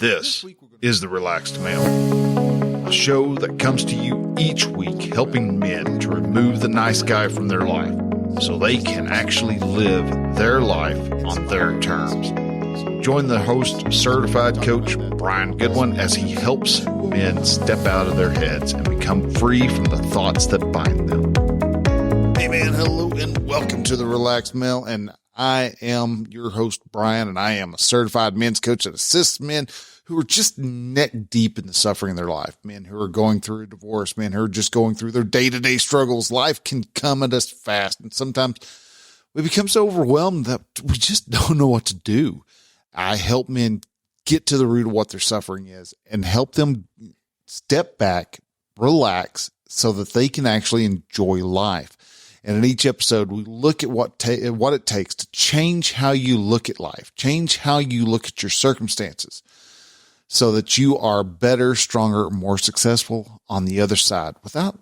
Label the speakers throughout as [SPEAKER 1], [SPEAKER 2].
[SPEAKER 1] This is the Relaxed Male, a show that comes to you each week helping men to remove the nice guy from their life so they can actually live their life on their terms. Join the host, certified coach Brian Goodwin, as he helps men step out of their heads and become free from the thoughts that bind them. Hey man, hello and welcome to the Relaxed Male, and I am your host, Brian, and I am a certified men's coach that assists men who are just neck deep in the suffering in their life, men who are going through a divorce, men who are just going through their day-to-day struggles. Life can come at us fast, and sometimes we become so overwhelmed that we just don't know what to do. I help men get to the root of what their suffering is and help them step back, relax, so that they can actually enjoy life. And in each episode, we look at what it takes to change how you look at life, change how you look at your circumstances, so that you are better, stronger, more successful on the other side without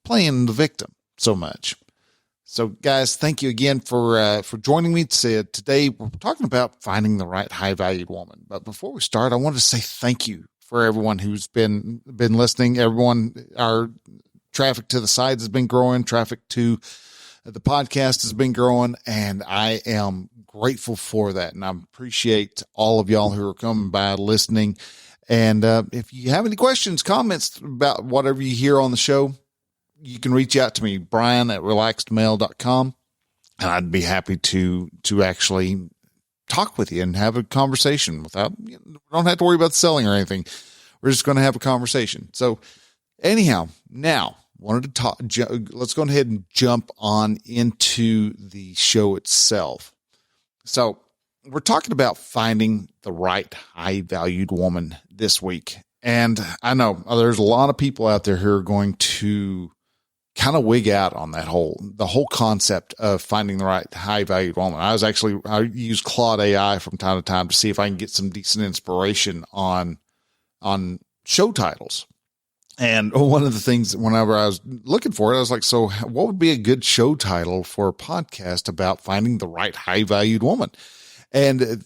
[SPEAKER 1] playing the victim so much. So, guys, thank you again for joining me. Today, we're talking about finding the right high-valued woman. But before we start, I want to say thank you for everyone who's been listening. Everyone, our traffic to the sites has been growing. Traffic to the podcast has been growing, and I am grateful for that. And I appreciate all of y'all who are coming by listening. And if you have any questions, comments about whatever you hear on the show, you can reach out to me, brian@relaxedmale.com, and I'd be happy to actually talk with you and have a conversation without, don't have to worry about selling or anything. We're just going to have a conversation. So anyhow, now wanted to talk, let's go ahead and jump on into the show itself. So we're talking about finding the right high valued woman this week. And I know there's a lot of people out there who are going to kind of wig out on the whole concept of finding the right high valued woman. I use Claude AI from time to time to see if I can get some decent inspiration on show titles. And one of the things, whenever I was looking for it, I was like, so what would be a good show title for a podcast about finding the right high valued woman? And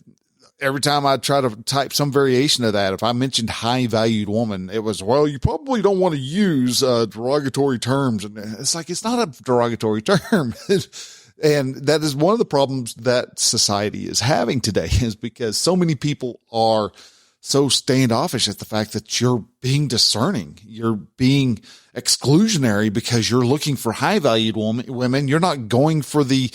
[SPEAKER 1] every time I try to type some variation of that, if I mentioned high valued woman, it was, well, you probably don't want to use derogatory terms. And it's like, it's not a derogatory term. And that is one of the problems that society is having today, is because so many people are so standoffish at the fact that you're being discerning, you're being exclusionary because you're looking for high valued women. You're not going for the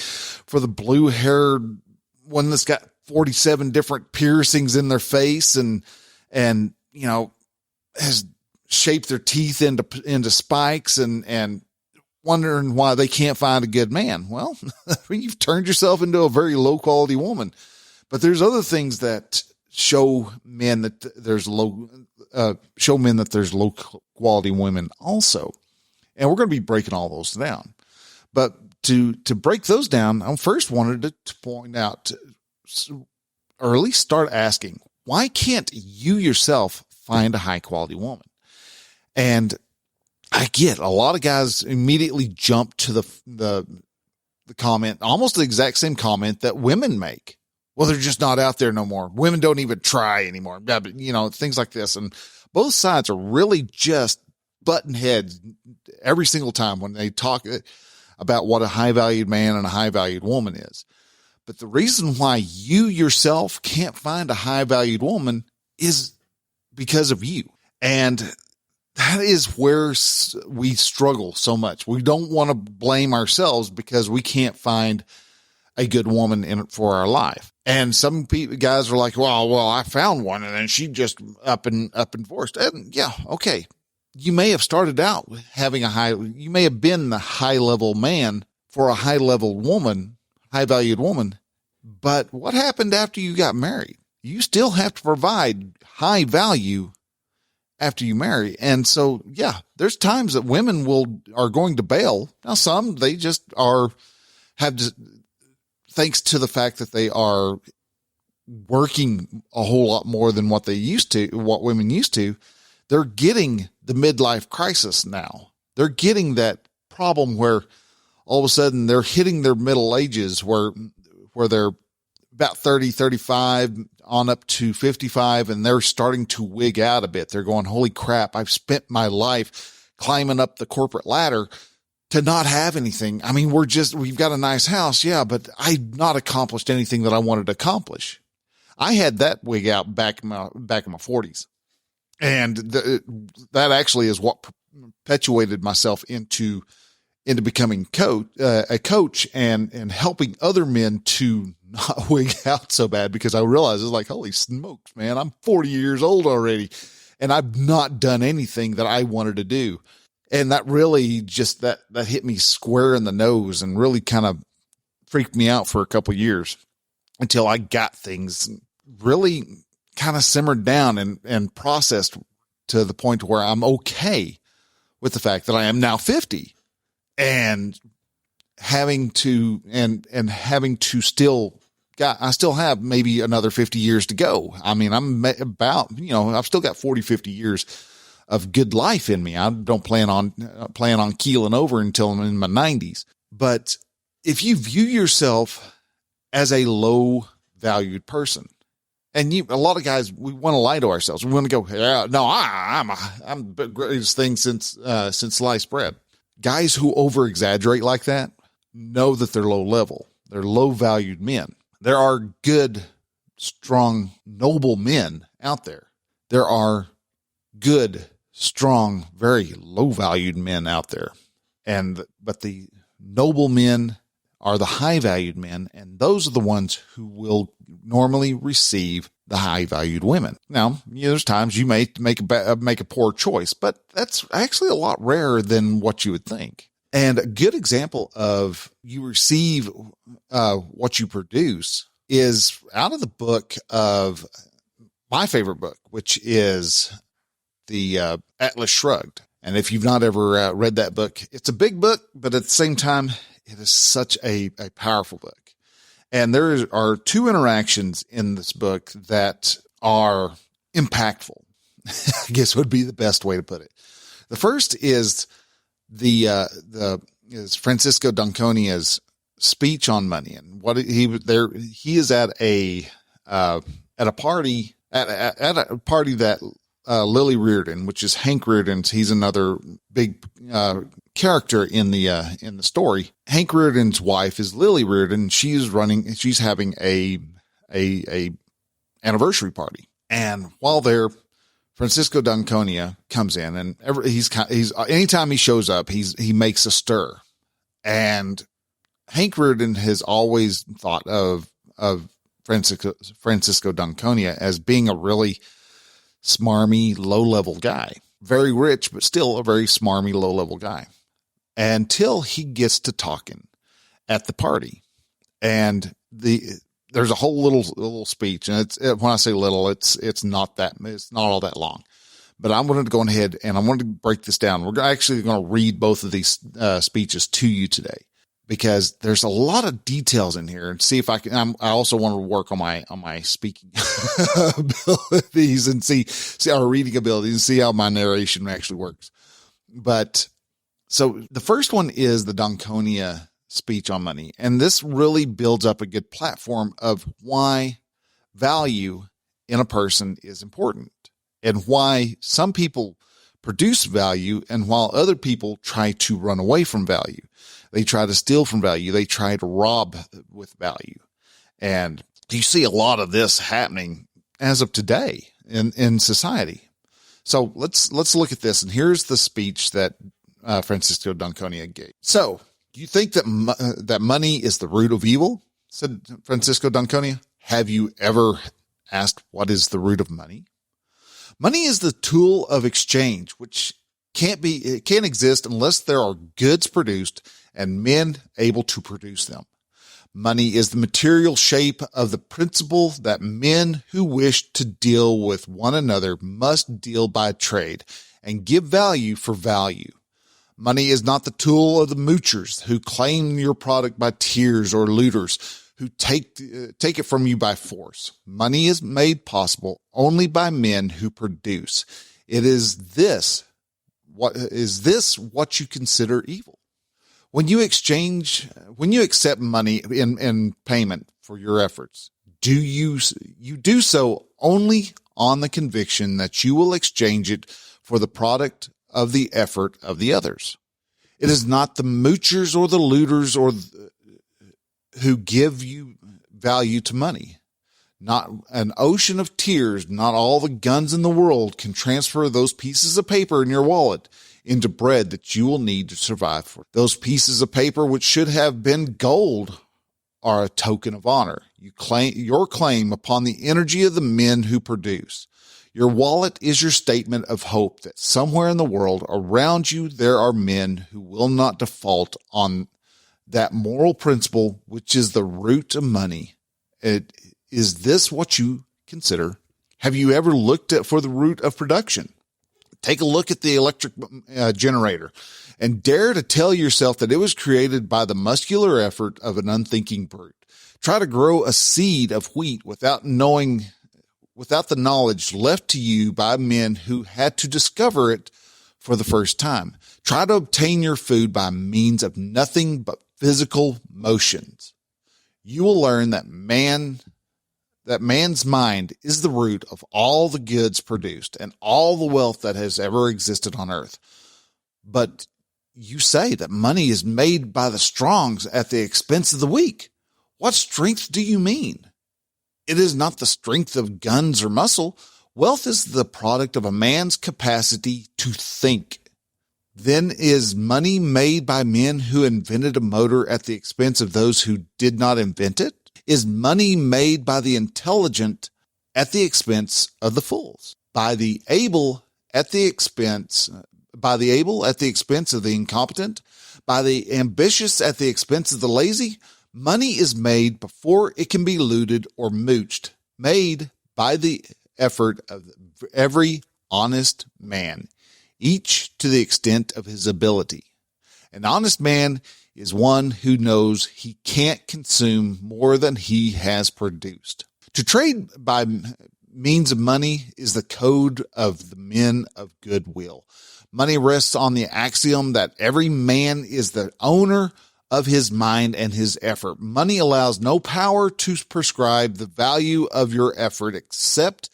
[SPEAKER 1] blue haired one that's got 47 different piercings in their face and, has shaped their teeth into spikes and wondering why they can't find a good man. Well, you've turned yourself into a very low quality woman. But there's other things that show men that there's low quality women also. And we're going to be breaking all those down. But to break those down, I first wanted to point out, or at least start asking, why can't you yourself find a high quality woman? And I get a lot of guys immediately jump to the comment, almost the exact same comment that women make. Well, they're just not out there no more. Women don't even try anymore. Things like this. And both sides are really just butting heads every single time when they talk about what a high valued man and a high valued woman is. But the reason why you yourself can't find a high valued woman is because of you. And that is where we struggle so much. We don't want to blame ourselves because we can't find a good woman in it for our life. And some guys are like, well, I found one and then she just up and divorced. And yeah, okay. You may have started out having you may have been the high level man for a high level woman, high valued woman. But what happened after you got married? You still have to provide high value after you marry. And so, yeah, there's times that women are going to bail. Now, some, they just thanks to the fact that they are working a whole lot more than what women used to, they're getting the midlife crisis now. They're getting that problem where all of a sudden they're hitting their middle ages where they're about 30, 35 on up to 55, and they're starting to wig out a bit. They're going, holy crap, I've spent my life climbing up the corporate ladder to not have anything. I mean, we've got a nice house. Yeah, but I've not accomplished anything that I wanted to accomplish. I had that wig out back in my 40s. And that actually is what perpetuated myself into becoming a coach and helping other men to not wig out so bad, because I realized it's like, holy smokes, man, I'm 40 years old already and I've not done anything that I wanted to do. And that really just, that hit me square in the nose and really kind of freaked me out for a couple of years until I got things really kind of simmered down and processed to the point where I'm okay with the fact that I am now 50 and having to I still have maybe another 50 years to go. I mean, I'm about, I've still got 40, 50 years of good life in me. I don't plan on keeling over until I'm in my 90s. But if you view yourself as a low valued person, and a lot of guys, we want to lie to ourselves. We want to go, yeah, no, I'm the greatest thing since sliced bread. Guys who over exaggerate like that know that they're low level. They're low valued men. There are good, strong, noble men out there. There are good, strong, very low valued men out there. But the noble men are the high valued men. And those are the ones who will normally receive the high valued women. Now, there's times you may make a poor choice, but that's actually a lot rarer than what you would think. And a good example of you receive what you produce is out of the book of my favorite book, which is the Atlas Shrugged. And if you've not ever read that book, it's a big book, but at the same time, it is such a powerful book. And there are two interactions in this book that are impactful, I guess would be the best way to put it. The first is is Fransisco D'Anconia's speech on money, and what he is at a party that Lily Reardon, which is Hank Reardon's, he's another big character in the story. Hank Reardon's wife is Lily Reardon. She's having a anniversary party, and while there, Fransisco D'Anconia comes in, and he's anytime he shows up, he makes a stir. And Hank Reardon has always thought of Fransisco D'Anconia as being a really smarmy, low-level guy. Very rich, but still a very smarmy, low-level guy. Until he gets to talking at the party. And there's a whole little speech, and when I say little, it's not all that long. But I wanted to go ahead and I wanted to break this down. We're actually going to read both of these speeches to you today, because there's a lot of details in here, and see if I can. I also want to work on my speaking abilities and see our reading abilities and see how my narration actually works. But so the first one is the D'Anconia speech on money. And this really builds up a good platform of why value in a person is important, and why some people produce value, and while other people try to run away from value. They try to steal from value. They try to rob with value. And you see a lot of this happening as of today in society. So let's look at this. And here's the speech that Fransisco D'Anconia gave. So, do you think that money is the root of evil? Said Fransisco D'Anconia. Have you ever asked what is the root of money? Money is the tool of exchange, which can't exist unless there are goods produced and men able to produce them. Money is the material shape of the principle that men who wish to deal with one another must deal by trade and give value for value. Money is not the tool of the moochers who claim your product by tears, or looters who take it from you by force. Money is made possible only by men who produce. Is this what you consider evil? When you accept money in payment for your efforts, you do so only on the conviction that you will exchange it for the product of the effort of the others. It is not the moochers or the looters who give you value to money. Not an ocean of tears, not all the guns in the world can transfer those pieces of paper in your wallet into bread that you will need to survive for. Those pieces of paper, which should have been gold, are a token of honor. Your claim upon the energy of the men who produce. Your wallet is your statement of hope that somewhere in the world around you there are men who will not default on that moral principle which is the root of money. Is this what you consider? Have you ever looked for the root of production? Take a look at the electric generator and dare to tell yourself that it was created by the muscular effort of an unthinking brute. Try to grow a seed of wheat without the knowledge left to you by men who had to discover it for the first time. Try to obtain your food by means of nothing but physical motions. You will learn that man's mind is the root of all the goods produced and all the wealth that has ever existed on earth. But you say that money is made by the strongs at the expense of the weak. What strength do you mean? It is not the strength of guns or muscle. Wealth is the product of a man's capacity to think. Then is money made by men who invented a motor at the expense of those who did not invent it? Is money made by the intelligent at the expense of the fools? By the able at the expense of the incompetent? By the ambitious at the expense of the lazy? Money is made before it can be looted or mooched, made by the effort of every honest man, each to the extent of his ability. An honest man is one who knows he can't consume more than he has produced. To trade by means of money is the code of the men of goodwill. Money rests on the axiom that every man is the owner of his mind and his effort. Money allows no power to prescribe the value of your effort except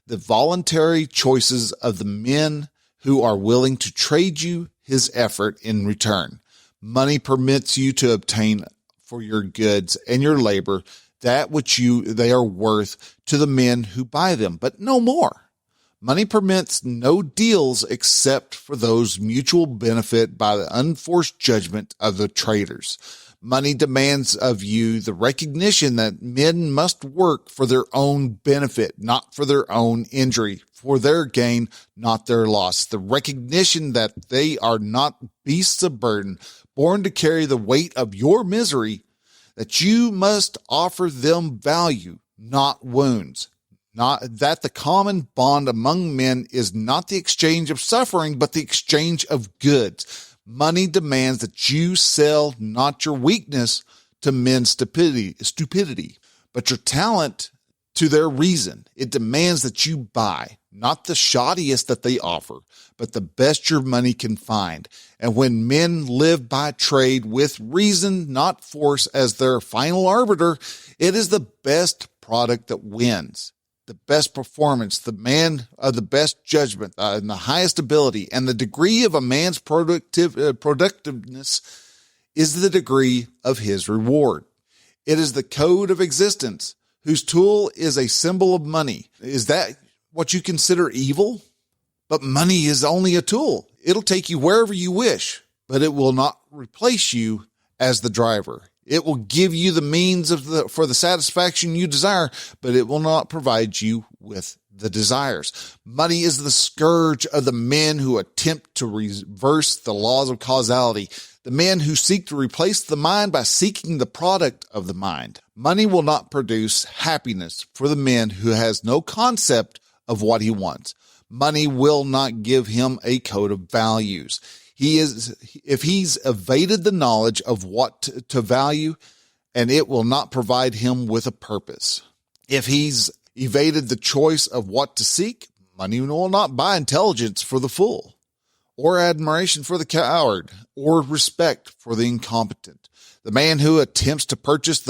[SPEAKER 1] the voluntary choices of the men who are willing to trade you his effort in return. Money permits you to obtain for your goods and your labor that which they are worth to the men who buy them, but no more. Money permits no deals except for those mutual benefit by the unforced judgment of the traders. Money demands of you the recognition that men must work for their own benefit, not for their own injury, for their gain, not their loss. The recognition that they are not beasts of burden, born to carry the weight of your misery, that you must offer them value, not wounds. Not that the common bond among men is not the exchange of suffering, but the exchange of goods. Money demands that you sell not your weakness to men's stupidity, but your talent to their reason. It demands that you buy not the shoddiest that they offer, but the best your money can find. And when men live by trade with reason, not force as their final arbiter, it is the best product that wins. The best performance, the man of the best judgment and the highest ability, and the degree of a man's productiveness is the degree of his reward. It is the code of existence, whose tool is a symbol of money. Is that what you consider evil? But money is only a tool. It'll take you wherever you wish, but it will not replace you as the driver. It will give you the means for the satisfaction you desire, but it will not provide you with the desires. Money is the scourge of the men who attempt to reverse the laws of causality, the men who seek to replace the mind by seeking the product of the mind. Money will not produce happiness for the man who has no concept of what he wants. Money will not give him a code of values. If he's evaded the knowledge of what to value, and it will not provide him with a purpose. If he's evaded the choice of what to seek, money will not buy intelligence for the fool, or admiration for the coward, or respect for the incompetent. The man who attempts to purchase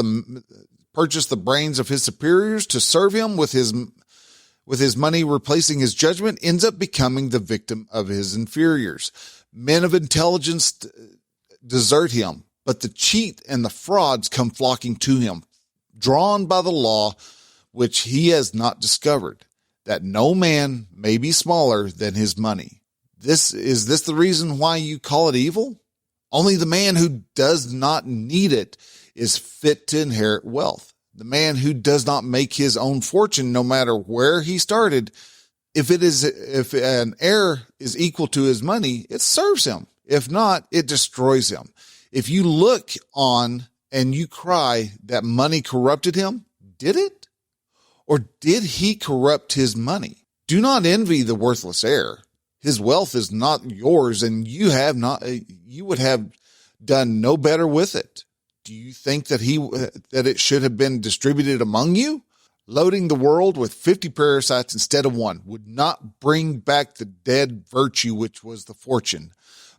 [SPEAKER 1] purchase the brains of his superiors to serve him with his money replacing his judgment, ends up becoming the victim of his inferiors. Men of intelligence desert him, but the cheat and the frauds come flocking to him, drawn by the law which he has not discovered, that no man may be smaller than his money. Is this the reason why you call it evil? Only the man who does not need it is fit to inherit wealth. The man who does not make his own fortune, no matter where he started, if an heir is equal to his money, it serves him. If not, it destroys him. If you look on and you cry that money corrupted him, did it? Or did he corrupt his money? Do not envy the worthless heir. His wealth is not yours, and you would have done no better with it. Do you think that it should have been distributed among you? Loading the world with 50 parasites instead of one would not bring back the dead virtue which was the fortune.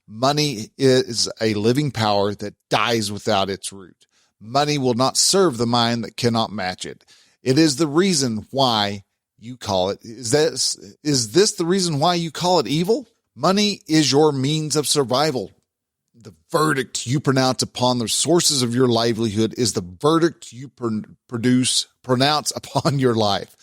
[SPEAKER 1] Money is a living power that dies without its root. Money will not serve the mind that cannot match it. It is the reason why you call it. Is this the reason why you call it evil? Money is your means of survival. The verdict you pronounce upon the sources of your livelihood is the verdict you pronounce upon your life.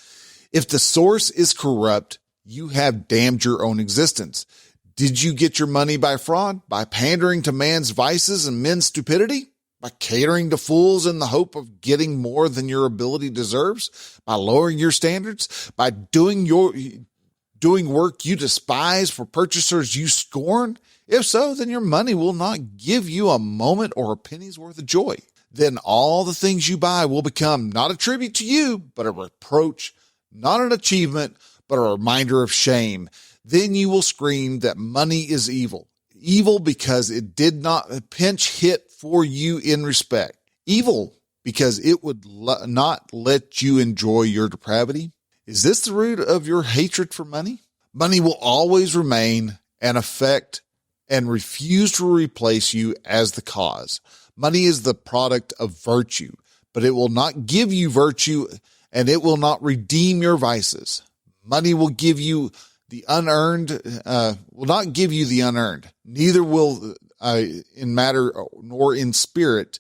[SPEAKER 1] If the source is corrupt, you have damned your own existence. Did you get your money by fraud, by pandering to man's vices and men's stupidity, by catering to fools in the hope of getting more than your ability deserves, by lowering your standards, by doing work you despise for purchasers you scorn? If so, then your money will not give you a moment or a penny's worth of joy. Then all the things you buy will become not a tribute to you, but a reproach, not an achievement, but a reminder of shame. Then you will scream that money is evil. Evil because it did not pinch hit for you in respect. Evil because it would not let you enjoy your depravity. Is this the root of your hatred for money? Money will always remain an effect and refuse to replace you as the cause. Money is the product of virtue, but it will not give you virtue, and it will not redeem your vices. Money will give you the unearned, will not give you the unearned. Neither will in matter nor in spirit.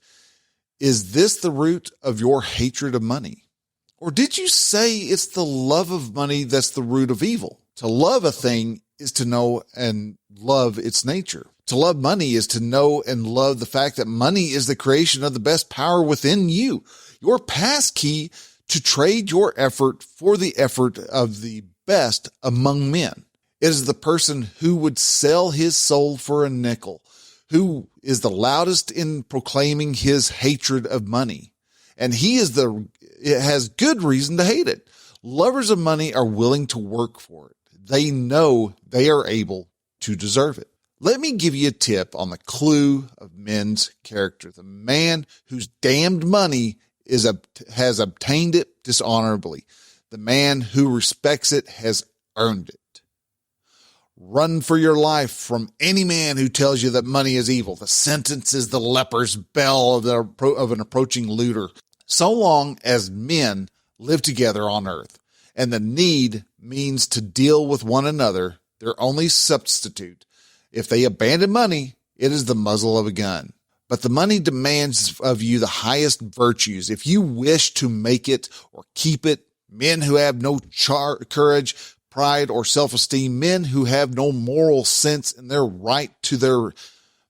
[SPEAKER 1] Is this the root of your hatred of money? Or did you say it's the love of money that's the root of evil? To love a thing is to know and love its nature. To love money is to know and love the fact that money is the creation of the best power within you. Your pass key to trade your effort for the effort of the best among men. It is the person who would sell his soul for a nickel, who is the loudest in proclaiming his hatred of money. And it has good reason to hate it. Lovers of money are willing to work for it. They know they are able to deserve it. Let me give you a tip on the clue of men's character. The man whose damned money has obtained it dishonorably. The man who respects it has earned it. Run for your life from any man who tells you that money is evil. The sentence is the leper's bell of an approaching looter. So long as men live together on earth, and the need means to deal with one another, their only substitute. If they abandon money, it is the muzzle of a gun. But the money demands of you the highest virtues. If you wish to make it or keep it, men who have no courage, pride, or self-esteem, men who have no moral sense in their right to their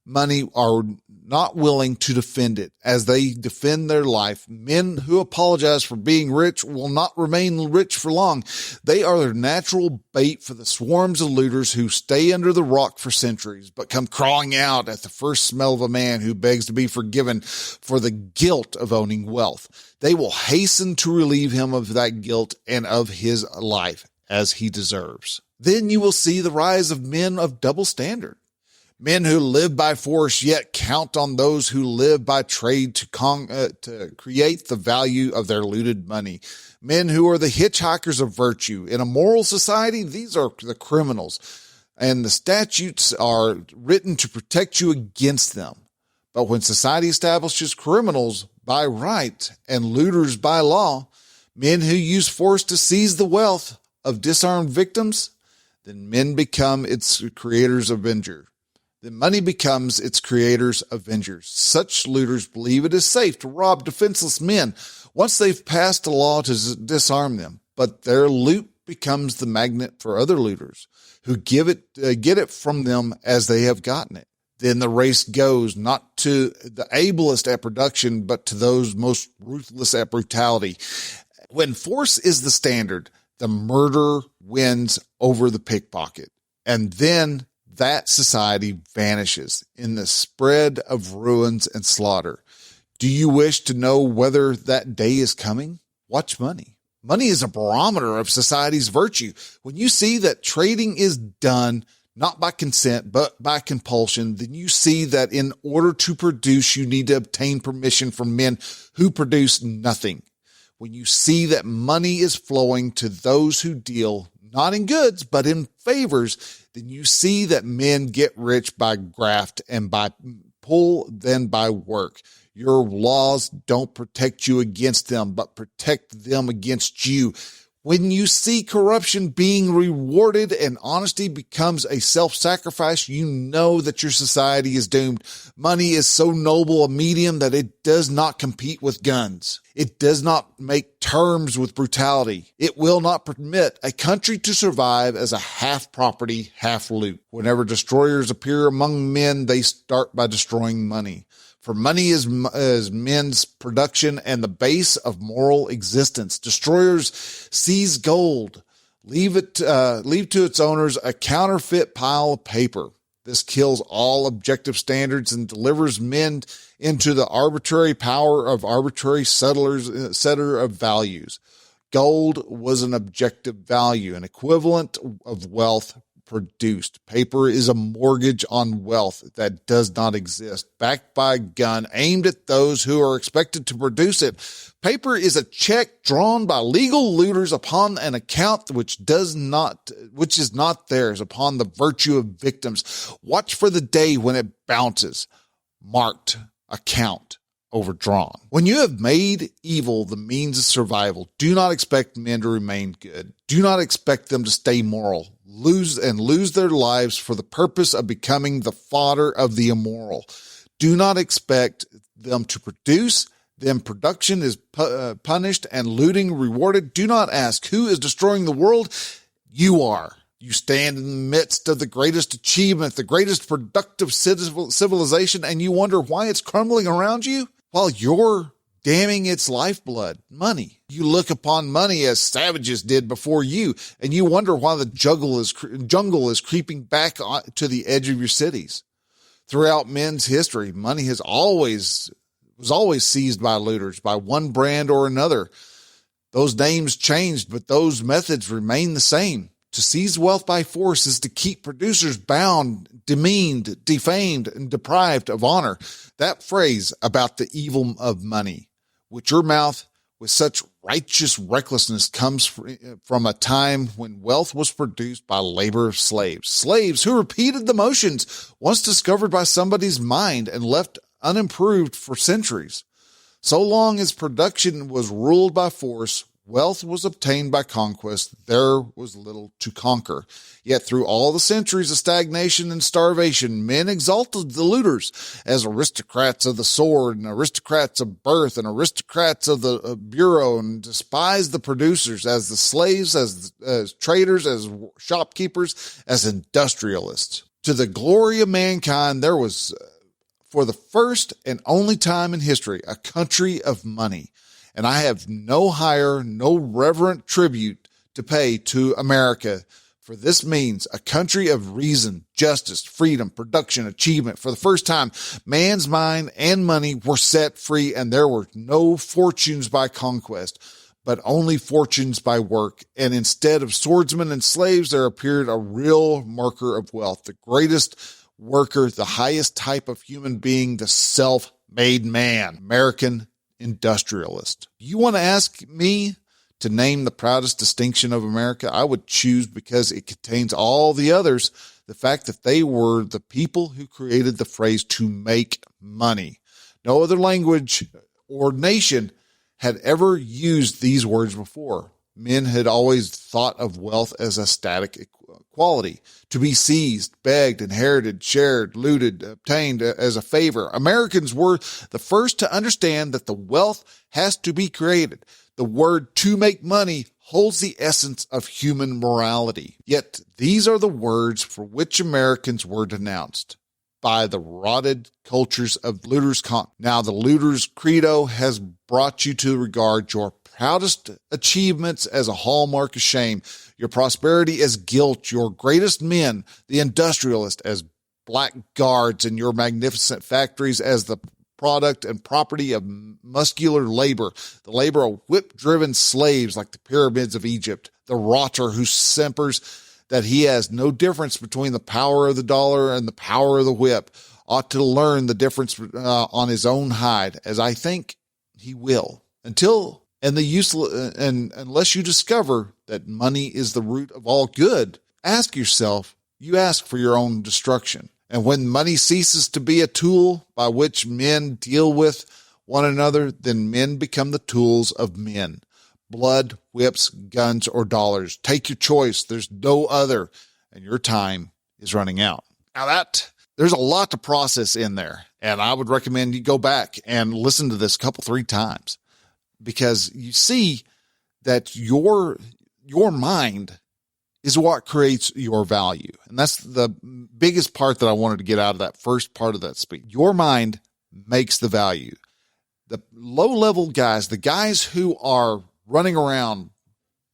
[SPEAKER 1] money are not willing to defend it as they defend their life. Men who apologize for being rich will not remain rich for long. They are their natural bait for the swarms of looters who stay under the rock for centuries, but come crawling out at the first smell of a man who begs to be forgiven for the guilt of owning wealth. They will hasten to relieve him of that guilt and of his life as he deserves. Then you will see the rise of men of double standard. Men who live by force yet count on those who live by trade to create the value of their looted money. Men who are the hitchhikers of virtue. In a moral society, these are the criminals, and the statutes are written to protect you against them. But when society establishes criminals by right and looters by law, men who use force to seize the wealth of disarmed victims, then men become its creators' avenger. Then money becomes its creators' avengers. Such looters believe it is safe to rob defenseless men once they've passed a law to disarm them, but their loot becomes the magnet for other looters who get it from them as they have gotten it. Then the race goes not to the ablest at production, but to those most ruthless at brutality. When force is the standard, the murderer wins over the pickpocket. And then that society vanishes in the spread of ruins and slaughter. Do you wish to know whether that day is coming? Watch money. Money is a barometer of society's virtue. When you see that trading is done not by consent, but by compulsion, then you see that in order to produce, you need to obtain permission from men who produce nothing. When you see that money is flowing to those who deal not in goods, but in favors, then you see that men get rich by graft and by pull, then by work. Your laws don't protect you against them, but protect them against you. When you see corruption being rewarded and honesty becomes a self-sacrifice, you know that your society is doomed. Money is so noble a medium that it does not compete with guns. It does not make terms with brutality. It will not permit a country to survive as a half property, half loot. Whenever destroyers appear among men, they start by destroying money. For money is men's production and the base of moral existence. Destroyers seize gold, leave to its owners a counterfeit pile of paper. This kills all objective standards and delivers men into the arbitrary power of arbitrary setter of values. Gold was an objective value, an equivalent of wealth produced. Paper is a mortgage on wealth that does not exist, backed by a gun aimed at those who are expected to produce it. Paper is a check drawn by legal looters upon an account which is not theirs, upon the virtue of victims. Watch for the day when it bounces. Marked account overdrawn. When you have made evil the means of survival, do not expect men to remain good. Do not expect them to stay moral. Lose their lives for the purpose of becoming the fodder of the immoral. Do not expect them to produce. Then production is punished and looting rewarded. Do not ask who is destroying the world. You are. You stand in the midst of the greatest achievement, the greatest productive civilization, and you wonder why it's crumbling around you while you're damning its lifeblood, money. You look upon money as savages did before you, and you wonder why the jungle is creeping back to the edge of your cities. Throughout men's history, money was always seized by looters, by one brand or another. Those names changed, but those methods remain the same. To seize wealth by force is to keep producers bound, demeaned, defamed, and deprived of honor. That phrase about the evil of money, which your mouth with such righteous recklessness comes from a time when wealth was produced by labor of slaves. Slaves who repeated the motions once discovered by somebody's mind and left unimproved for centuries. So long as production was ruled by force, wealth was obtained by conquest, there was little to conquer. Yet through all the centuries of stagnation and starvation, men exalted the looters as aristocrats of the sword and aristocrats of birth and aristocrats of the bureau, and despised the producers as the slaves, as traders, as shopkeepers, as industrialists. To the glory of mankind, there was, for the first and only time in history, a country of money. And I have no higher, no reverent tribute to pay to America, for this means a country of reason, justice, freedom, production, achievement. For the first time, man's mind and money were set free, and there were no fortunes by conquest, but only fortunes by work. And instead of swordsmen and slaves, there appeared a real marker of wealth, the greatest worker, the highest type of human being, the self-made man, American industrialist. You want to ask me to name the proudest distinction of America? I would choose, because it contains all the others, the fact that they were the people who created the phrase to make money. No other language or nation had ever used these words before. Men had always thought of wealth as a static quality, to be seized, begged, inherited, shared, looted, obtained as a favor. Americans were the first to understand that the wealth has to be created. The word to make money holds the essence of human morality. Yet these are the words for which Americans were denounced by the rotted cultures of looters. Now the looters credo has brought you to regard your proudest achievements as a hallmark of shame, your prosperity as guilt, your greatest men, the industrialist, as blackguards, and your magnificent factories as the product and property of muscular labor, the labor of whip-driven slaves like the pyramids of Egypt, the rotter who simpers that he has no difference between the power of the dollar and the power of the whip, ought to learn the difference on his own hide, as I think he will. Unless you discover that money is the root of all good, ask yourself, you ask for your own destruction. And when money ceases to be a tool by which men deal with one another, then men become the tools of men. Blood, whips, guns, or dollars. Take your choice. There's no other. And your time is running out. Now there's a lot to process in there. And I would recommend you go back and listen to this 3 times. Because you see that your mind is what creates your value. And that's the biggest part that I wanted to get out of that first part of that speech. Your mind makes the value. The low-level guys, the guys who are running around,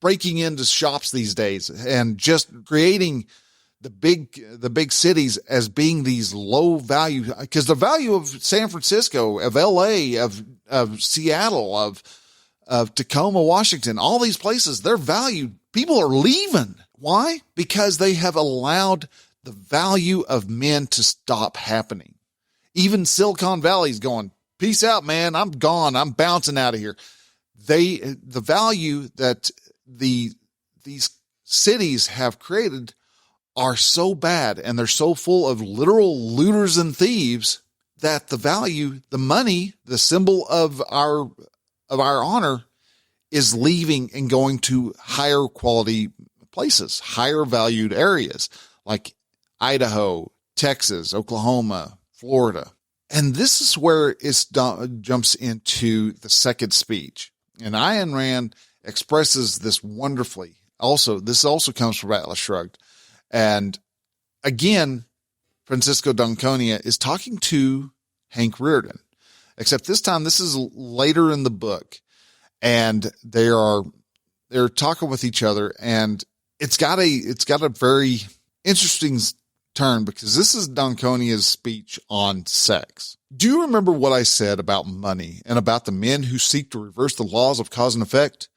[SPEAKER 1] breaking into shops these days and just creating the big cities as being these low value, because the value of San Francisco, of LA, of Seattle, of Tacoma, Washington, all these places, they're valued. People are leaving. Why? Because they have allowed the value of men to stop happening. Even Silicon Valley's going, peace out, man. I'm gone. I'm bouncing out of here. The value that these cities have created are so bad, and they're so full of literal looters and thieves, that the value, the money, the symbol of our honor, is leaving and going to higher quality places, higher valued areas like Idaho, Texas, Oklahoma, Florida. And this is where it jumps into the second speech. And Ayn Rand expresses this wonderfully. This also comes from Atlas Shrugged. And again, Fransisco D'anconia is talking to Hank Reardon, except this time this is later in the book, and they're talking with each other, and it's got a very interesting turn, because this is D'Anconia's speech on sex. Do you remember what I said about money and about the men who seek to reverse the laws of cause and effect?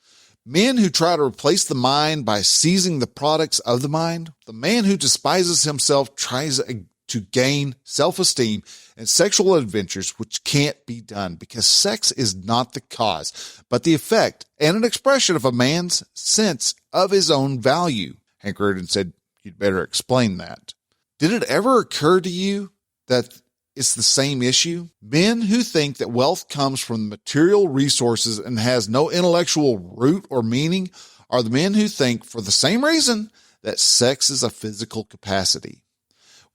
[SPEAKER 1] Men who try to replace the mind by seizing the products of the mind. The man who despises himself tries to gain self-esteem and sexual adventures which can't be done, because sex is not the cause, but the effect and an expression of a man's sense of his own value. Hank Reardon said, you'd better explain that. Did it ever occur to you that it's the same issue? Men who think that wealth comes from material resources and has no intellectual root or meaning are the men who think, for the same reason, that sex is a physical capacity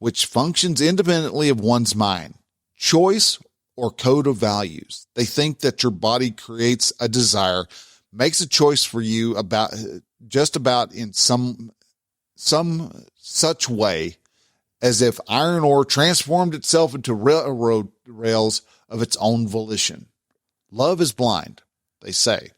[SPEAKER 1] which functions independently of one's mind, choice, or code of values. They think that your body creates a desire, makes a choice for you about in some such way as if iron ore transformed itself into railroad rails of its own volition. Love is blind, they say.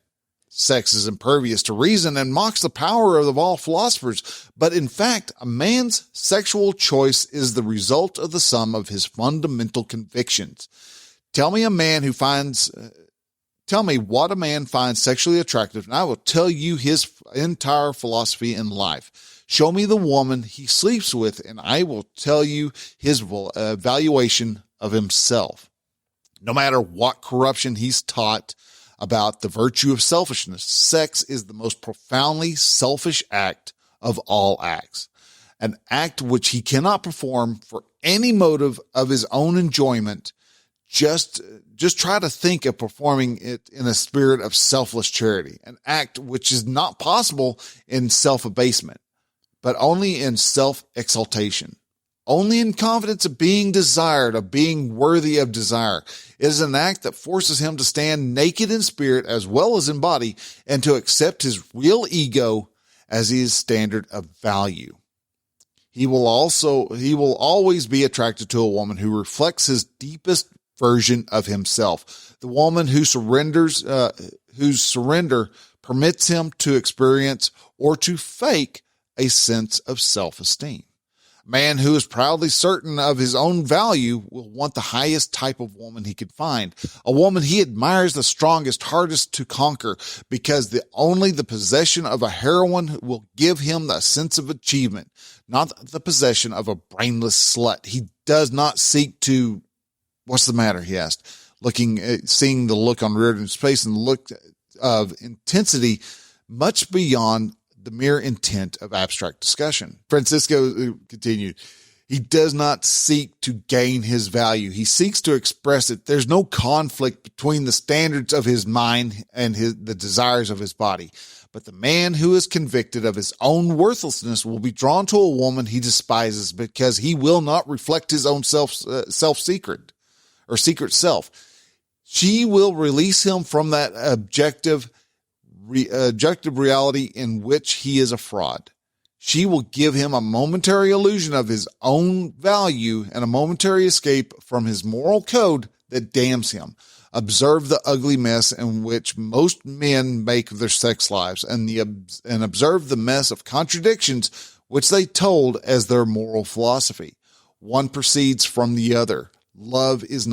[SPEAKER 1] Sex is impervious to reason and mocks the power of all philosophers. But in fact, a man's sexual choice is the result of the sum of his fundamental convictions. Tell me what a man finds sexually attractive, and I will tell you his entire philosophy in life. Show me the woman he sleeps with, and I will tell you his evaluation of himself. No matter what corruption he's taught about the virtue of selfishness, sex is the most profoundly selfish act of all acts, an act which he cannot perform for any motive of his own enjoyment, just try to think of performing it in a spirit of selfless charity, an act which is not possible in self-abasement, but only in self-exaltation, only in confidence of being desired, of being worthy of desire. It is an act that forces him to stand naked in spirit as well as in body, and to accept his real ego as his standard of value. He will always be attracted to a woman who reflects his deepest version of himself, the woman whose surrender permits him to experience or to fake a sense of self-esteem. A man who is proudly certain of his own value will want the highest type of woman he could find, a woman he admires the strongest, hardest to conquer, because only the possession of a heroine will give him the sense of achievement, not the possession of a brainless slut. He does not seek to... What's the matter? He asked, seeing the look on Reardon's face and the look of intensity much beyond the mere intent of abstract discussion. Fransisco continued, he does not seek to gain his value. He seeks to express it. There's no conflict between the standards of his mind and the desires of his body. But the man who is convicted of his own worthlessness will be drawn to a woman he despises, because he will not reflect his own secret self. She will release him from that objective reality in which he is a fraud. She will give him a momentary illusion of his own value and a momentary escape from his moral code that damns him. Observe the ugly mess in which most men make of their sex lives, and observe the mess of contradictions which they told as their moral philosophy. One proceeds from the other. Love is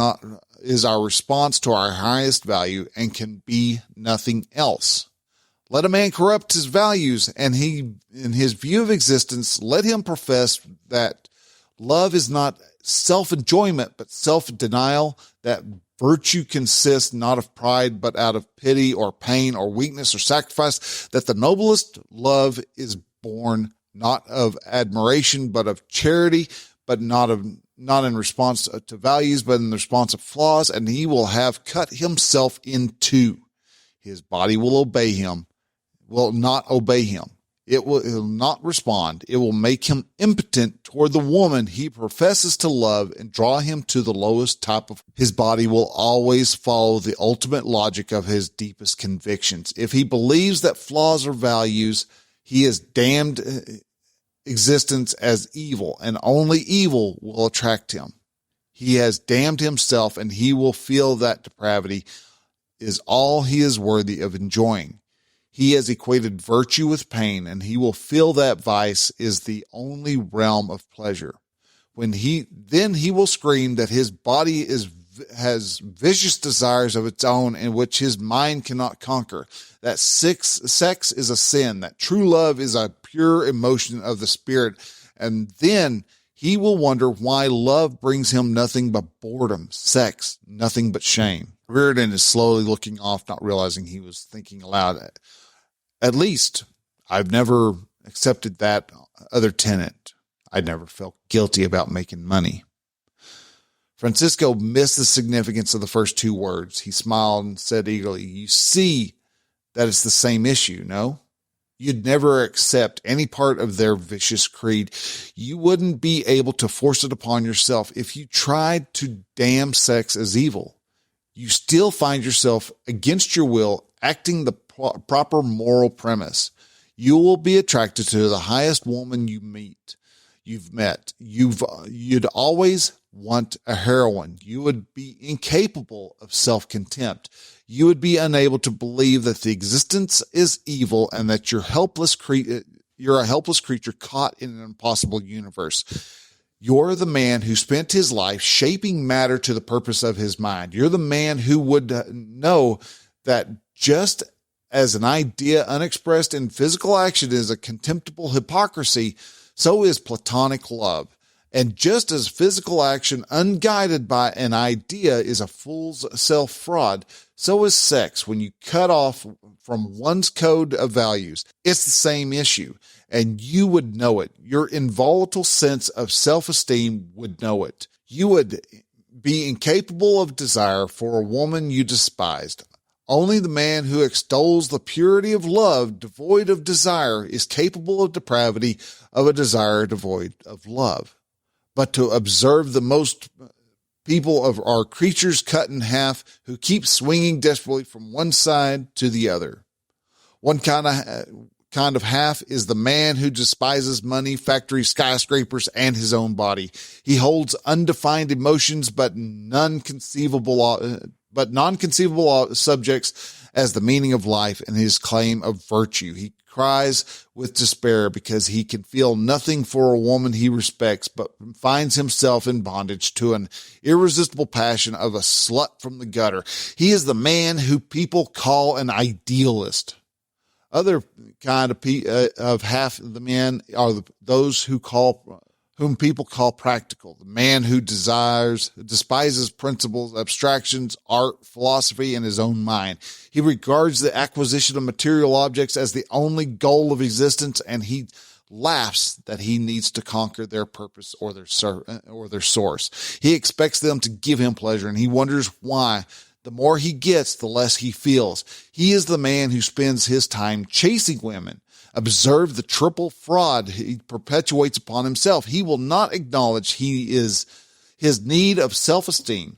[SPEAKER 1] our response to our highest value and can be nothing else. Let a man corrupt his values, and in his view of existence, let him profess that love is not self-enjoyment, but self-denial, that virtue consists not of pride, but out of pity or pain or weakness or sacrifice, that the noblest love is born not of admiration, but of charity, but not in response to values, but in the response of flaws, and he will have cut himself in two. His body will not obey him. It will not respond. It will make him impotent toward the woman he professes to love and draw him to the lowest type of... His body will always follow the ultimate logic of his deepest convictions. If he believes that flaws are values, he has damned existence as evil, and only evil will attract him. He has damned himself, and he will feel that depravity is all he is worthy of enjoying. He has equated virtue with pain, and he will feel that vice is the only realm of pleasure. Then he will scream that his body has vicious desires of its own in which his mind cannot conquer, that sex is a sin, that true love is a pure emotion of the spirit, and then he will wonder why love brings him nothing but boredom, sex, nothing but shame. Reardon is slowly looking off, not realizing he was thinking aloud. At least I've never accepted that other tenet. I never felt guilty about making money. Fransisco missed the significance of the first two words. He smiled and said eagerly, you see that it's the same issue, no? You'd never accept any part of their vicious creed. You wouldn't be able to force it upon yourself if you tried to damn sex as evil. You still find yourself, against your will, acting the proper moral premise. You will be attracted to the highest woman you've met. You'd always want a heroine. You would be incapable of self-contempt. You would be unable to believe that the existence is evil and that you're a helpless creature caught in an impossible universe. You're the man who spent his life shaping matter to the purpose of his mind. You're the man who would know that just as an idea unexpressed in physical action is a contemptible hypocrisy, so is platonic love. And just as physical action unguided by an idea is a fool's self-fraud, so is sex when you cut off from one's code of values. It's the same issue, and you would know it. Your involatile sense of self-esteem would know it. You would be incapable of desire for a woman you despised. Only the man who extols the purity of love devoid of desire is capable of depravity of a desire devoid of love. But to observe the most people of our creatures cut in half who keep swinging desperately from one side to the other. One kind of half is the man who despises money, factories, skyscrapers, and his own body. He holds undefined emotions, but non-conceivable subjects as the meaning of life and his claim of virtue. He cries with despair because he can feel nothing for a woman he respects, but finds himself in bondage to an irresistible passion of a slut from the gutter. He is the man who people call an idealist. Other kind of half of the men are those whom people call practical. The man who despises principles, abstractions, art, philosophy, and his own mind. He regards the acquisition of material objects as the only goal of existence, and he laughs that he needs to conquer their purpose or their source. He expects them to give him pleasure, and he wonders why. The more he gets, the less he feels. He is the man who spends his time chasing women. Observe the triple fraud he perpetuates upon himself. He will not acknowledge his need of self-esteem,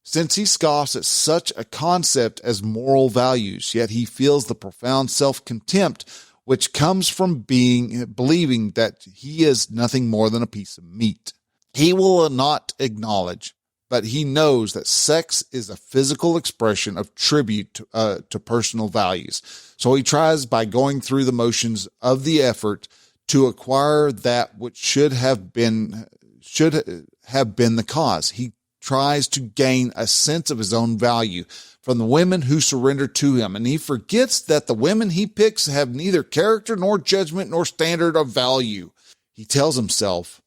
[SPEAKER 1] since he scoffs at such a concept as moral values, yet he feels the profound self-contempt which comes from believing that he is nothing more than a piece of meat. He will not acknowledge, but he knows that sex is a physical expression of tribute to personal values. So he tries by going through the motions of the effort to acquire that which should have been the cause. He tries to gain a sense of his own value from the women who surrender to him, and he forgets that the women he picks have neither character nor judgment nor standard of value. He tells himself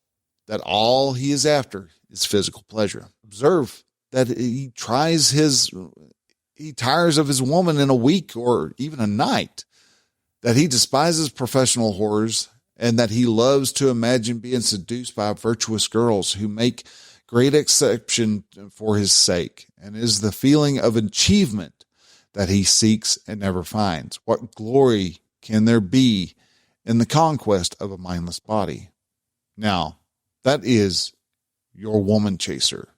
[SPEAKER 1] that all he is after is physical pleasure. Observe that he tires of his woman in a week or even a night, that he despises professional whores, and that he loves to imagine being seduced by virtuous girls who make great exception for his sake, and is the feeling of achievement that he seeks and never finds. What glory can there be in the conquest of a mindless body? Now, that is your woman chaser.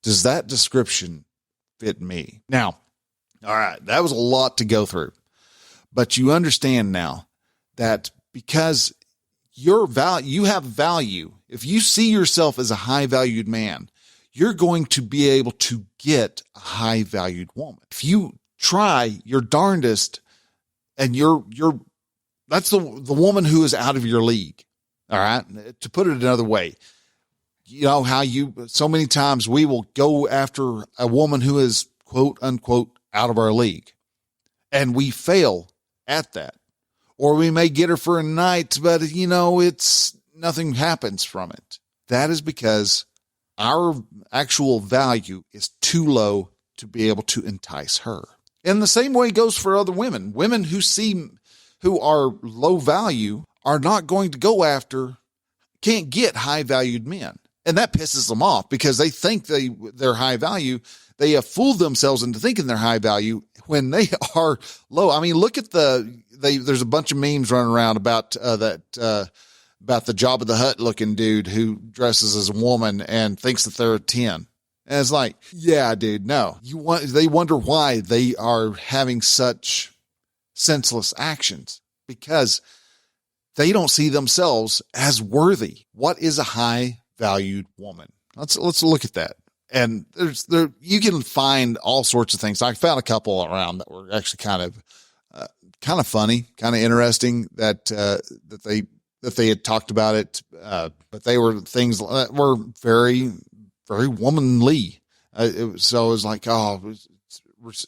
[SPEAKER 1] Does that description fit me? Now, all right, that was a lot to go through, but you understand now that because you have value, if you see yourself as a high valued man, you're going to be able to get a high valued woman. If you try your darndest and that's the woman who is out of your league. All right. To put it another way, you know how so many times we will go after a woman who is quote unquote out of our league, and we fail at that. Or we may get her for a night, but nothing happens from it. That is because our actual value is too low to be able to entice her. And the same way goes for other women. Women who are low value are not going to can't get high valued men. And that pisses them off because they think they're high value. They have fooled themselves into thinking they're high value when they are low. I mean, look at there's a bunch of memes running around about the Jabba the Hutt looking dude who dresses as a woman and thinks that they're a 10. And it's like, yeah, dude, no. They wonder why they are having such senseless actions because they don't see themselves as worthy. What is a high valued woman? Let's look at that. And you can find all sorts of things. I found a couple around that were actually kind of funny, kind of interesting that they had talked about it. But they were things that were very, very womanly. So it was like,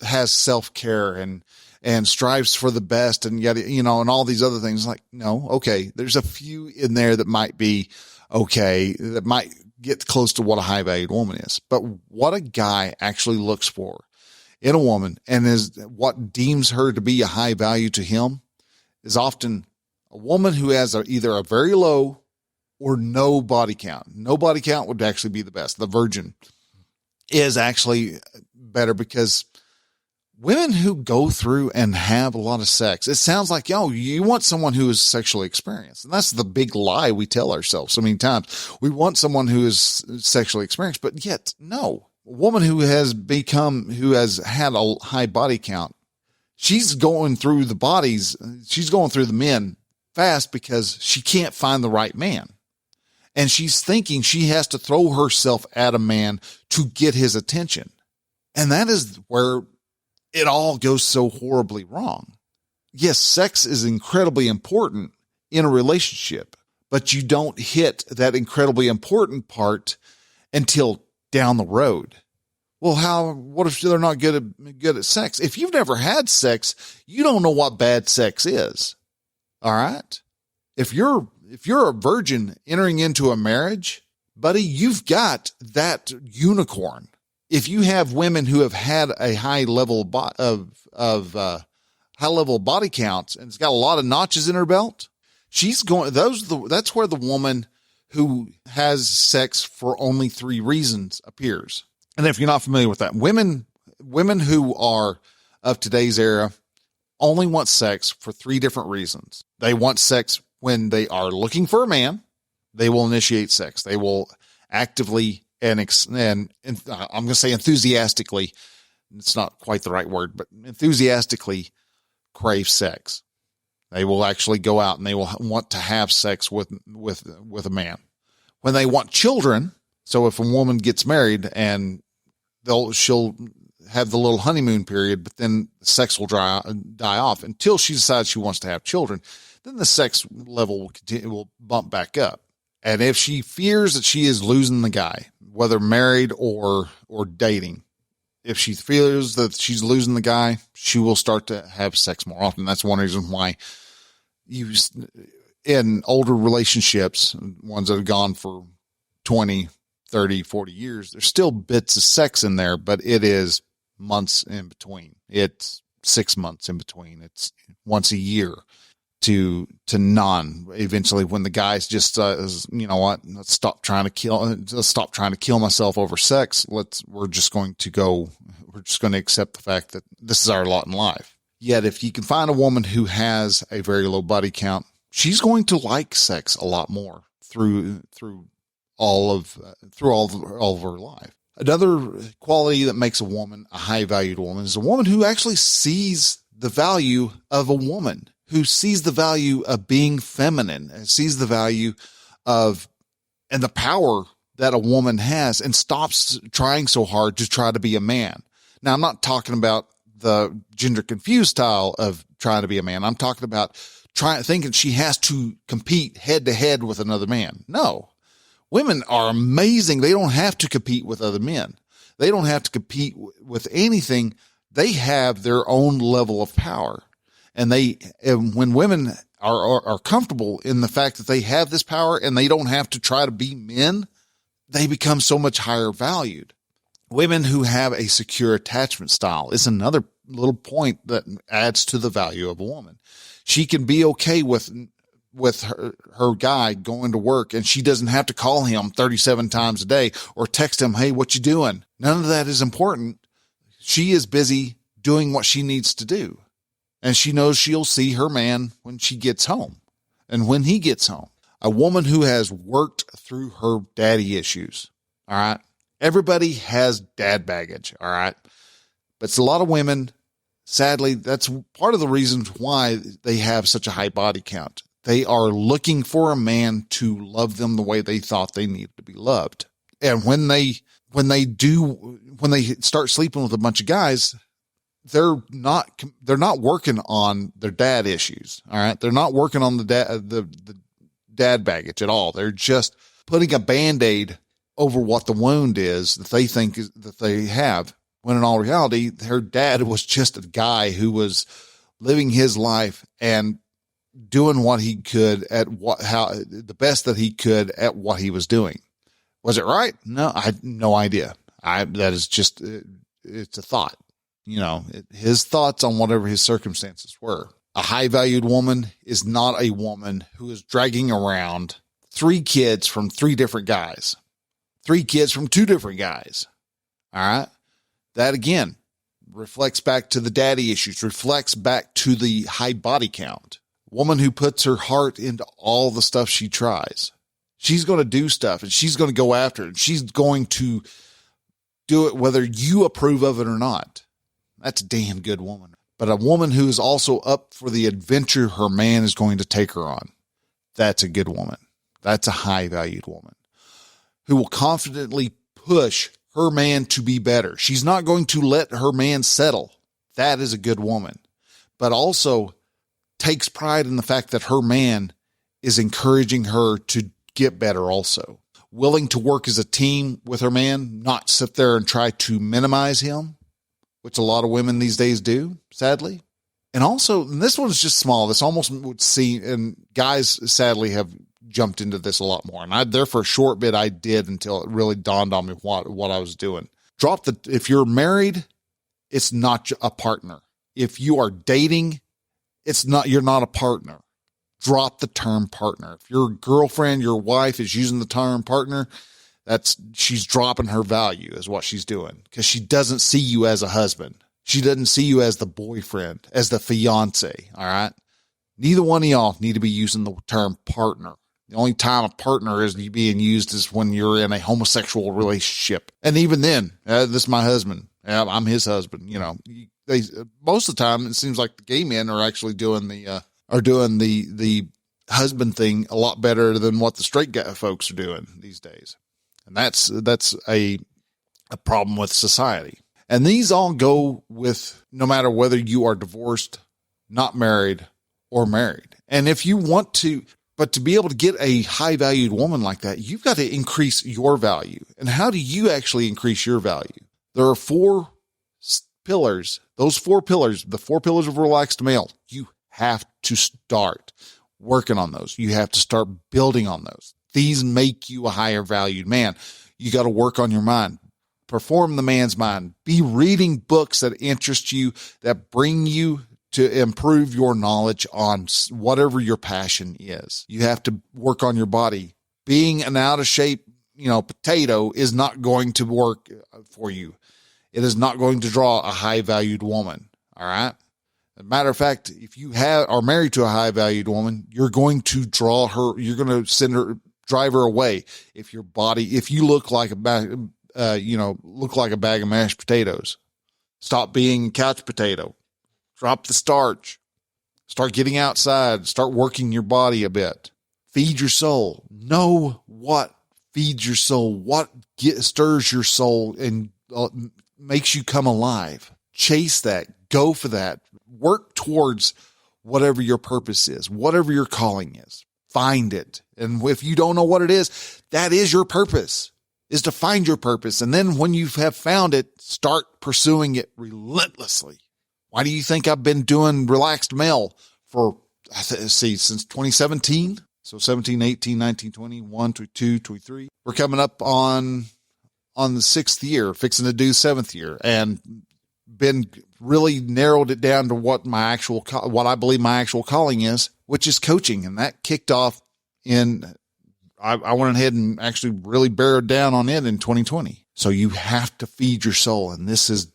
[SPEAKER 1] has self-care and strives for the best and yet, and all these other things. Like, no, okay. There's a few in there that might be okay, that might get close to what a high valued woman is. But what a guy actually looks for in a woman and is what deems her to be a high value to him is often a woman who has either a very low or no body count. No body count would actually be the best. The virgin. is actually better, because women who go through and have a lot of sex, it sounds like, you want someone who is sexually experienced. And that's the big lie we tell ourselves so many times. We want someone who is sexually experienced, but yet no. A woman who has had a high body count, she's going through the men fast because she can't find the right man. And she's thinking she has to throw herself at a man to get his attention. And that is where it all goes so horribly wrong. Yes, sex is incredibly important in a relationship, but you don't hit that incredibly important part until down the road. Well, what if they're not good at sex? If you've never had sex, you don't know what bad sex is. All right. If you're a virgin entering into a marriage, buddy, you've got that unicorn. If you have women who have had a high level of high level body counts and it's got a lot of notches in her belt, that's where the woman who has sex for only 3 reasons appears. And if you're not familiar with that, women who are of today's era only want sex for 3 different reasons. They want sex when they are looking for a man. They will initiate sex. They will actively and I'm going to say enthusiastically. It's not quite the right word, but enthusiastically crave sex. They will actually go out and they will want to have sex with a man. When they want children, so if a woman gets married and she'll have the little honeymoon period, but then the sex will die off until she decides she wants to have children. Then the sex level will bump back up. And if she fears that she is losing the guy, whether married or dating, if she feels that she's losing the guy, she will start to have sex more often. That's one reason why in older relationships, ones that have gone for 20, 30, 40 years, there's still bits of sex in there, but it is months in between. It's 6 months in between. It's once a year to none. Eventually, when the guy's just says, you know what, let's stop trying to kill myself over sex. We're just going to accept the fact that this is our lot in life. Yet, if you can find a woman who has a very low body count, she's going to like sex a lot more through all of her life. Another quality that makes a woman a high valued woman is a woman who actually sees the value of a woman, who sees the value of being feminine, and sees the value of and the power that a woman has, and stops trying so hard to try to be a man. Now, I'm not talking about the gender confused style of trying to be a man. I'm talking about thinking she has to compete head to head with another man. No. Women are amazing. They don't have to compete with other men. They don't have to compete with anything. They have their own level of power. And when women are comfortable in the fact that they have this power and they don't have to try to be men, they become so much higher valued. Women who have a secure attachment style is another little point that adds to the value of a woman. She can be okay with her guy going to work, and she doesn't have to call him 37 times a day or text him, hey, what you doing? None of that is important. She is busy doing what she needs to do. And she knows she'll see her man when she gets home and when he gets home. A woman who has worked through her daddy issues. All right. Everybody has dad baggage. All right. But it's a lot of women. Sadly, that's part of the reasons why they have such a high body count. They are looking for a man to love them the way they thought they needed to be loved. And when they start sleeping with a bunch of guys, they're not working on their dad issues. All right. They're not working on the dad baggage at all. They're just putting a Band-Aid over what the wound is that they think that they have, when in all reality, her dad was just a guy who was living his life and doing what he could the best that he could at what he was doing. Was it right? No, I had no idea. That is just, it's a thought, his thoughts on whatever his circumstances were. A high valued woman is not a woman who is dragging around 3 kids from 3 different guys, 3 kids from 2 different guys. All right. That again reflects back to the daddy issues, reflects back to the high body count. Woman who puts her heart into all the stuff she tries. She's going to do stuff and she's going to go after it. She's going to do it whether you approve of it or not. That's a damn good woman. But a woman who is also up for the adventure her man is going to take her on. That's a good woman. That's a high valued woman who will confidently push her man to be better. She's not going to let her man settle. That is a good woman, but also takes pride in the fact that her man is encouraging her to get better also. Willing to work as a team with her man, not sit there and try to minimize him, which a lot of women these days do, sadly. And also, and this one's just small. This almost would seem, and guys sadly have jumped into this a lot more. And there for a short bit, I did until it really dawned on me what I was doing. If you're married, it's not a partner. If you are dating, you're not a partner. Drop the term partner. If your girlfriend, your wife is using the term partner, she's dropping her value is what she's doing, because she doesn't see you as a husband. She doesn't see you as the boyfriend, as the fiance. All right. Neither one of y'all need to be using the term partner. The only time a partner is being used is when you're in a homosexual relationship. And even then, this is my husband. I'm his husband. You know, most of the time it seems like the gay men are actually doing the husband thing a lot better than what the straight guy folks are doing these days. And that's a problem with society. And these all go with no matter whether you are divorced, not married, or married. And if you want to, but to be able to get a high valued woman like that, you've got to increase your value. And how do you actually increase your value? There are 4 pillars. Those 4 pillars, the 4 pillars of relaxed male, you have to start working on those. You have to start building on those. These make you a higher valued man. You got to work on your mind. Perform the man's mind. Be reading books that interest you, that bring you to improve your knowledge on whatever your passion is. You have to work on your body. Being an out of shape, potato is not going to work for you. It is not going to draw a high valued woman. All right. As a matter of fact, if you are married to a high valued woman, you're going to draw her, you're going to drive her away. If you look like a bag of mashed potatoes, stop being a couch potato, drop the starch, start getting outside, start working your body a bit, feed your soul. Know what feeds your soul, what stirs your soul and makes you come alive. Chase that, go for that, work towards whatever your purpose is, whatever your calling is, find it. And if you don't know what it is, that is your purpose, is to find your purpose. And then when you have found it, start pursuing it relentlessly. Why do you think I've been doing relaxed male since 2017? So 17, 18, 19, 20, 1, 22, 23. We're coming up on the 6th year, fixing to do 7th year, and been really narrowed it down to what I believe my actual calling is, which is coaching. And that kicked off I went ahead and actually really barrowed down on it in 2020. So you have to feed your soul. And this has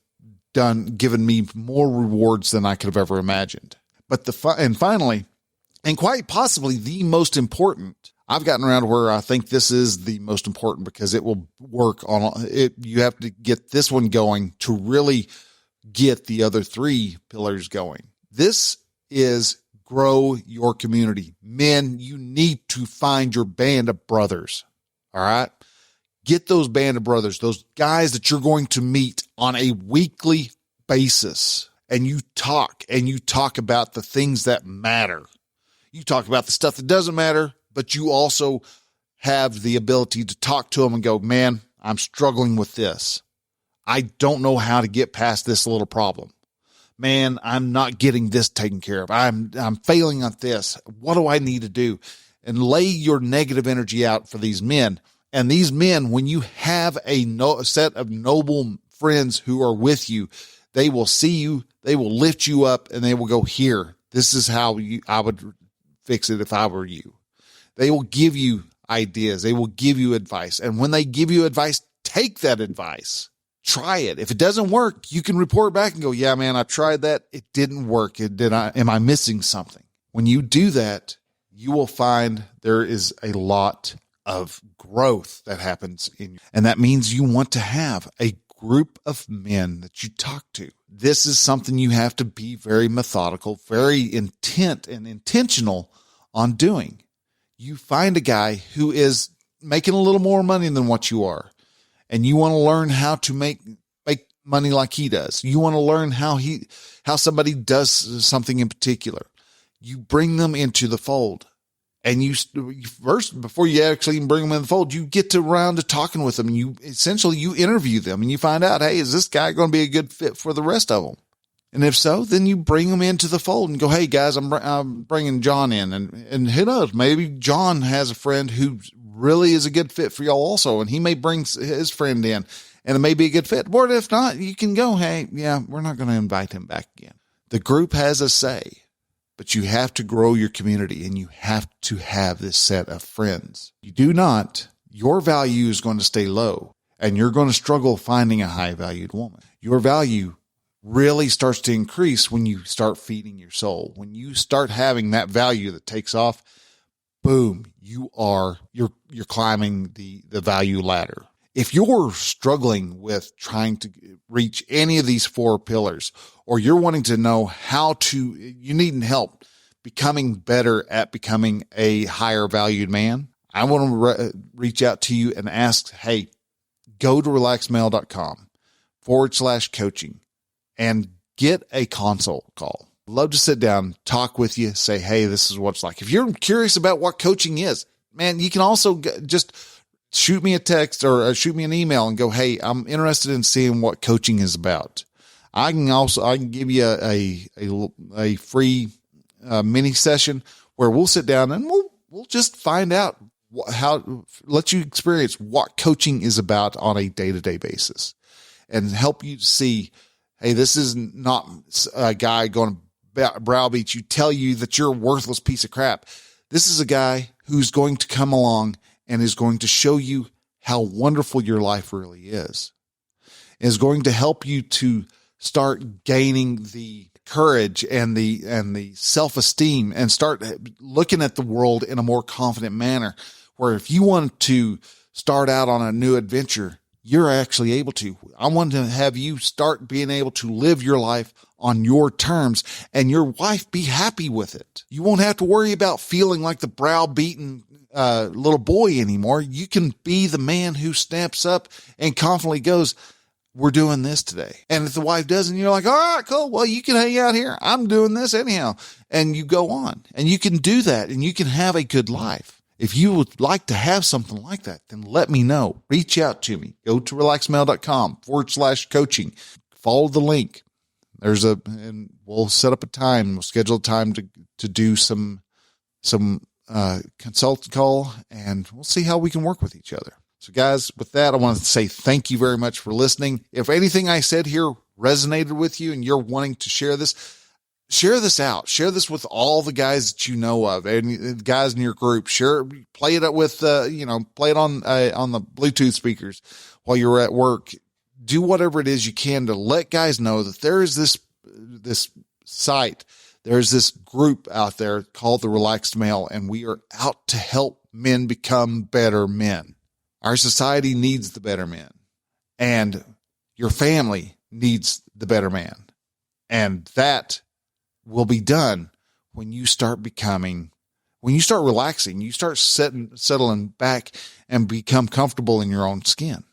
[SPEAKER 1] given me more rewards than I could have ever imagined. But finally, and quite possibly the most important, I've gotten around to where I think this is the most important because it will work on it. You have to get this one going to really get the other 3 pillars going. This is grow your community. Men, you need to find your band of brothers. All right. Get those band of brothers, those guys that you're going to meet on a weekly basis. And you talk about the things that matter. You talk about the stuff that doesn't matter, but you also have the ability to talk to them and go, man, I'm struggling with this. I don't know how to get past this little problem. Man, I'm not getting this taken care of. I'm failing at this. What do I need to do? And lay your negative energy out for these men. And these men, when you have a set of noble friends who are with you, they will see you, they will lift you up, and they will go, here, this is how I would fix it if I were you. They will give you ideas. They will give you advice. And when they give you advice, take that advice. Try it. If it doesn't work, you can report back and go, yeah, man, I tried that. It didn't work. Am I missing something? When you do that, you will find there is a lot of growth that happens in you. And that means you want to have a group of men that you talk to. This is something you have to be very methodical, very intent and intentional on doing. You find a guy who is making a little more money than what you are, and you want to learn how to make money like he does. You want to learn how somebody does something in particular. You bring them into the fold, and you first, before you actually even bring them in the fold, you get around to talking with them. And you interview them, and you find out, hey, is this guy going to be a good fit for the rest of them? And if so, then you bring them into the fold and go, hey guys, I'm bringing John in, and who knows, maybe John has a friend who really is a good fit for y'all also, and he may bring his friend in, and it may be a good fit. Or if not, you can go, hey, yeah, we're not going to invite him back again. The group has a say, but you have to grow your community, and you have to have this set of friends. You do not, your value is going to stay low, and you're going to struggle finding a high-valued woman. Your value really starts to increase when you start feeding your soul. When you start having that value that takes off, boom, you're climbing the value ladder. If you're struggling with trying to reach any of these 4 pillars, or you're wanting to know you need help becoming better at becoming a higher valued man, I want to reach out to you and ask, hey, go to relaxedmale.com/coaching and get a consult call. Love to sit down, talk with you, say, hey, this is what it's like. If you're curious about what coaching is, man, you can also just shoot me a text or shoot me an email and go, hey, I'm interested in seeing what coaching is about. I can give you a free mini session where we'll sit down and we'll just find out let you experience what coaching is about on a day-to-day basis, and help you see, hey, this is not a guy going to browbeat you, tell you that you're a worthless piece of crap. This is a guy who's going to come along and is going to show you how wonderful your life really is going to help you to start gaining the courage and the self-esteem, and start looking at the world in a more confident manner, where if you want to start out on a new adventure, you're actually able to. I want to have you start being able to live your life on your terms, and your wife be happy with it. You won't have to worry about feeling like the browbeaten little boy anymore. You can be the man who stamps up and confidently goes, we're doing this today. And if the wife doesn't, you're like, all right, cool. Well, you can hang out here. I'm doing this anyhow. And you go on, and you can do that, and you can have a good life. If you would like to have something like that, then let me know. Reach out to me. Go to relaxedmale.com/coaching. Follow the link. And we'll set up a time. We'll schedule a time to do some consult call, and we'll see how we can work with each other. So guys, with that, I want to say thank you very much for listening. If anything I said here resonated with you and you're wanting to share this out. Share this with all the guys that you know of, and the guys in your group. Play it with, play it on the Bluetooth speakers while you're at work. Do whatever it is you can to let guys know that there is this site. There's this group out there called the Relaxed Male, and we are out to help men become better men. Our society needs the better men, and your family needs the better man. And that will be done when you start relaxing, you start settling back and become comfortable in your own skin.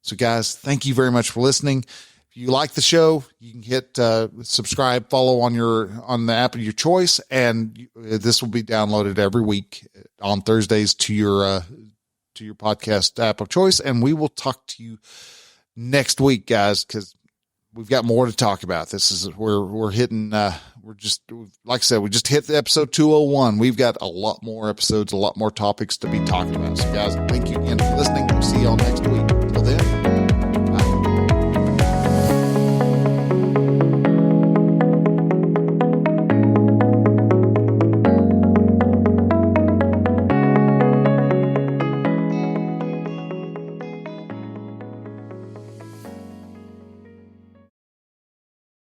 [SPEAKER 1] So guys, thank you very much for listening. If you like the show, you can hit subscribe, follow on the app of your choice. And this will be downloaded every week on Thursdays to your podcast app of choice. And we will talk to you next week, guys, because we've got more to talk about. This is we're hitting, like I said, we just hit the episode 201. We've got a lot more episodes, a lot more topics to be talking about. So guys, thank you again for listening. We'll see y'all next week. Until then.